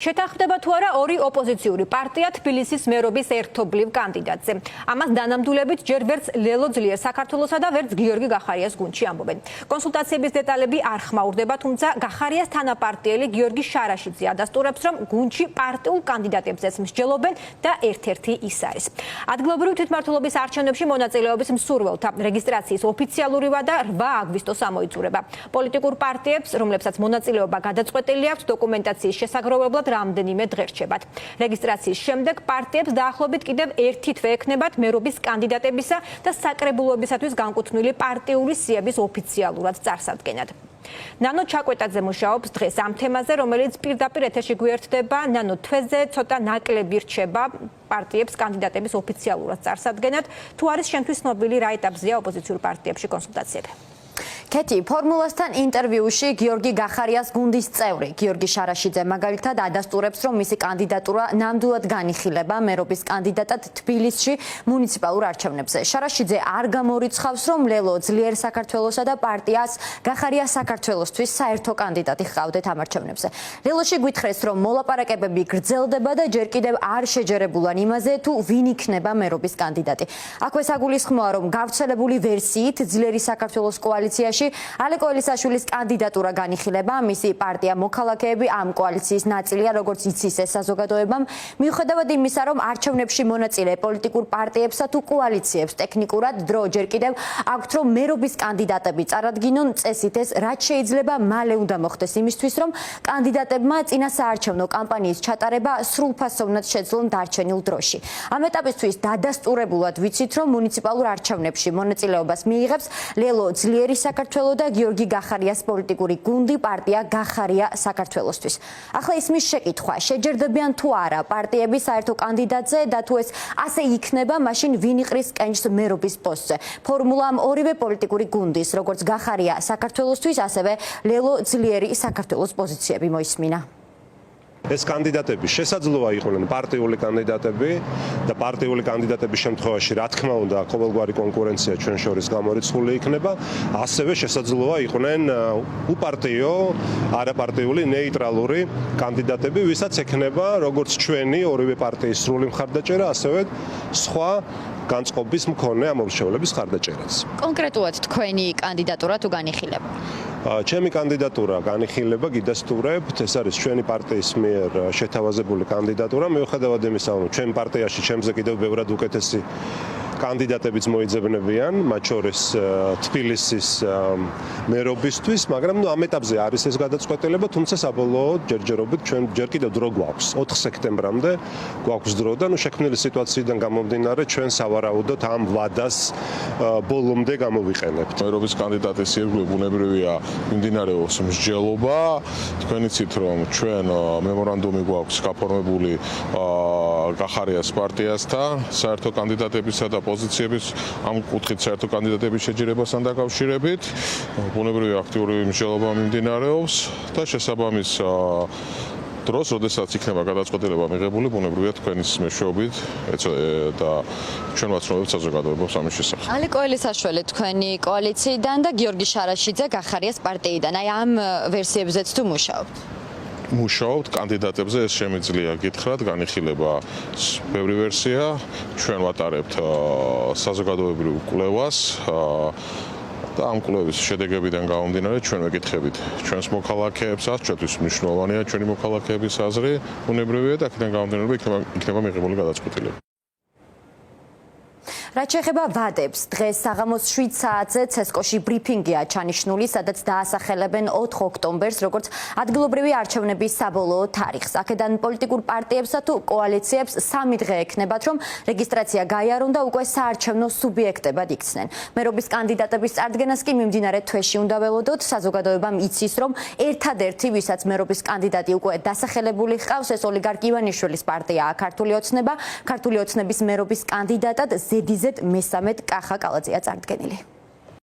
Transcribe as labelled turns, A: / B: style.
A: შეთანხმდება თუ არა ორი ოპოზიციური პარტია თბილისის მერობის ერთობლივ კანდიდატზე. ამას დანამდვილებით ჯერ ვერც ლელო ძლიერ საქართველოსა და ვერც გიორგი გახარიას გუნდში ამბობენ. კონსულტაციების დეტალები არ ხმაურდება, თუმცა გახარიას თანაპარტიელი გიორგი შარაშიძე ადასტურებს, რომ გუნდში პარტიულ კანდიდატებზეც მსჯელობენ და ერთ-ერთი ის არის. ადგილობრივი თვითმმართველობის არჩევნებში მონაწილეობის მსურველთა რეგისტრაციის ოფიციალური ვადა 8 აგვისტოს ამოიწურება. პოლიტიკურ პარტიებს, რომლებსაც მონაწილეობა გადაწყვეტილი აქვს, დოკუმენტაციის შესაგროვებლად რამდენიმე დღე რჩებათ. რეგისტრაციის შემდეგ პარტიებს დაახლოებით კიდევ ერთი თვე ექნებათ მერობის კანდიდატებისა და საკრებულოებისათვის განკუთვნილი პარტიული სიების ოფიციალურად წარსადგენად. ნანო ჩაკვეტაძე მუშაობს დღეს ამ თემაზე, რომელიც პირდაპირ ეთერში გვერდდება. ნანო, თვეზე ცოტა ნაკლები რჩება პარტიებს კანდიდატების ოფიციალურად წარსადგენად. თუ არის შენთვის ცნობილი, რა ეტაპზეა ოპოზიციურ პარტიებში კონსულტაციები?
B: კეთი, ფორმულასთან ინტერვიუში გიორგი გახარიას გუნდის წევრი გიორგი შარაშიძე მაგალითად ადასტურებს, რომ მისი კანდიდატურა ნამდვილად განიხილება მერობის კანდიდატად თბილისში მუნიციპალურ არჩევნებზე. შარაშიძე არ გამორიცხავს, რომ ლელო ძლიერ საქართველოსა და პარტიას გახარია საქართველოსთვის საერთო კანდიდატი ჰყავდეთ ამ არჩევნებზე. ლელოში გვითხრეს, რომ მოლაპარაკებები გრძელდება და ჯერ კიდევ არ შეჯერებულან იმაზე, თუ ვინ იქნება მერობის კანდიდატი. აქვე საგულისხმოა, რომ გავრცელებული ვერსიით ძლიერი საქართველოს კოალიციაში ალეკო ელისაშვილის კანდიდატურა განიხილება, მისი პარტია მოქალაქეები ამ კოალიციის ნაწილია, როგორც იცის ეს საზოგადოებამ, მიუხედავად იმისა, რომ არჩევნებში მონაწილე პოლიტიკურ პარტიებსა თუ კოალიციებს ტექნიკურად დრო ჯერ კიდევ აქვთ, რომ მერობის კანდიდატები წარადგინონ, წესით ეს რაც შეიძლება მალე უნდა მოხდეს იმისთვის, რომ კანდიდატებმა წინა საარჩევნო კამპანიის ჩატარება სრულფასოვნად შეძლონ დარჩენილ დროში. ამ ეტაპისთვის დადასტურებულად ვიცით, რომ მუნიციპალურ არჩევნებში მონაწილეობას მიიღებს ლელო ძლიერი საქართველო და გიორგი გახარიას პოლიტიკური გუნდი პარტია გახარია საქართველოსთვის. ახლა ისმის შეკითხვა, შეჯერდებიან თუ არა პარტიები საერთო კანდიდატზე და თუ ეს ასე იქნება, მაშინ ვინ იყრის კენჭს მერობის პოსტზე. ფორმულა ამ ორივე პოლიტიკური გუნდის, როგორც გახარია საქართველოსთვის, ასევე ლელო ძლიერი საქართველოს პოზიციები მოისმინა.
C: ეს კანდიდატები შესაძლოა იყვნენ პარტიული კანდიდატები და პარტიული კანდიდატების შემთხვევაში, რა თქმა უნდა, ყოველგვარი კონკურენცია ჩვენ შორის გამორიცხული იქნება, ასევე შესაძლოა იყვნენ უპარტიო, არაპარტიული, ნეიტრალური კანდიდატები, ვისაც ექნება როგორც ჩვენი ორივე პარტიის სრული მხარდაჭერა, ასევე სხვა განწყობის მქონე ამორჩევლების მხარდაჭერაც.
B: კონკრეტულად თქვენი კანდიდატურა თუ განიხილება?
C: ჩემი კანდიდატურა განიხილება, გიდასტურებთ, ეს არის ჩვენი პარტიის მიერ შეთავაზებული კანდიდატურა, მიუხედავად იმისა, რომ ჩვენ პარტიაში ჩემზე კიდევ ბევრად უკეთესი კანდიდატებიც მოიძებნებიან, მათ შორის თბილისის მერობისთვის, მაგრამ ამ ეტაპზე არის ეს გადაწყვეტილება, თუმცა საბოლოოდ ჯერჯერობით ჩვენ ჯერ კიდევ დრო გვაქვს. 4 სექტემბრამდე გვაქვს დრო და შექმნილი სიტუაციიდან გამომდინარე, ჩვენ სავარაუდოდ ამ ვადას ბოლომდე გამოვიყენებთ.
D: მერობის კანდიდატის ირგვლივ ბუნებრივია მიმდინარეობს მსჯელობა. თქვენ იცით, რომ ჩვენ მემორანდუმი გვაქვს გაფორმებული გახარიას პარტიასთან, საერთო კანდიდატებისა და პოზიციების ამ კუთხით საერთო კანდიდატების შეჯერებასთან დაკავშირებით. ბუნებრივია აქტიური მსჯელობა მიმდინარეობს და შესაბამის დროს, როდესაც იქნება გადაწყვეტილება მიღებული, ბუნებრივია თქვენის მეშვეობით და ჩვენ ვაცნობებთ საზოგადოებას ამის შესახებ.
B: ალეკო ელისაშვილი თქვენი კოალიციიდან და გიორგი შარაშიძე გახარიას პარტიიდან. აი ამ ვერსიებზეც თუ მუშაობთ?
D: მუშაობთ კანდიდატებზე, ეს შემიძლია გითხრათ, განიხილება ბევრი ვერსია. ჩვენ ვატარებთ საზოგადოებრივ კვლევას და ამ კვლევის შედეგებიდან გამომდინარე ჩვენ ვეკითხებით ჩვენს მოქალაქეებსაც, ჩვენთვის მნიშვნელოვანია ჩვენი მოქალაქეების აზრი, ბუნებრივია და აქედან გამომდინარე იქნება მიღებული გადაწყვეტილება.
B: რაც შეეხება ვადებს, დღეს საღამოს 7 საათზე ცესკოში ბრიფინგია ჩანიშნული, სადაც დაასახელებენ 4 ოქტომბერს, როგორც ადგილობრივი არჩევნების საბოლოო თარიღს. აქედან პოლიტიკურ პარტიებსა თუ კოალიციებს 3 დღე ექნებათ, რომ რეგისტრაცია გაიარონ და უკვე საარჩევნო სუბიექტებად იქცნენ. მერობის კანდიდატების წარდგენას კი მიმდინარე თვეში უნდა ველოდოთ. საზოგადოებამ იცის, რომ ერთადერთი, ვისაც მერობის კანდიდატი უკვე დასახელებული ჰყავს, ეს ოლიგარქ ივანიშვილის პარტიაა ქართული ოცნება. ქართული ოცნების მერობის კანდიდატად ზედიზედ მესამედ კახა კალაძეა წარდგენილი.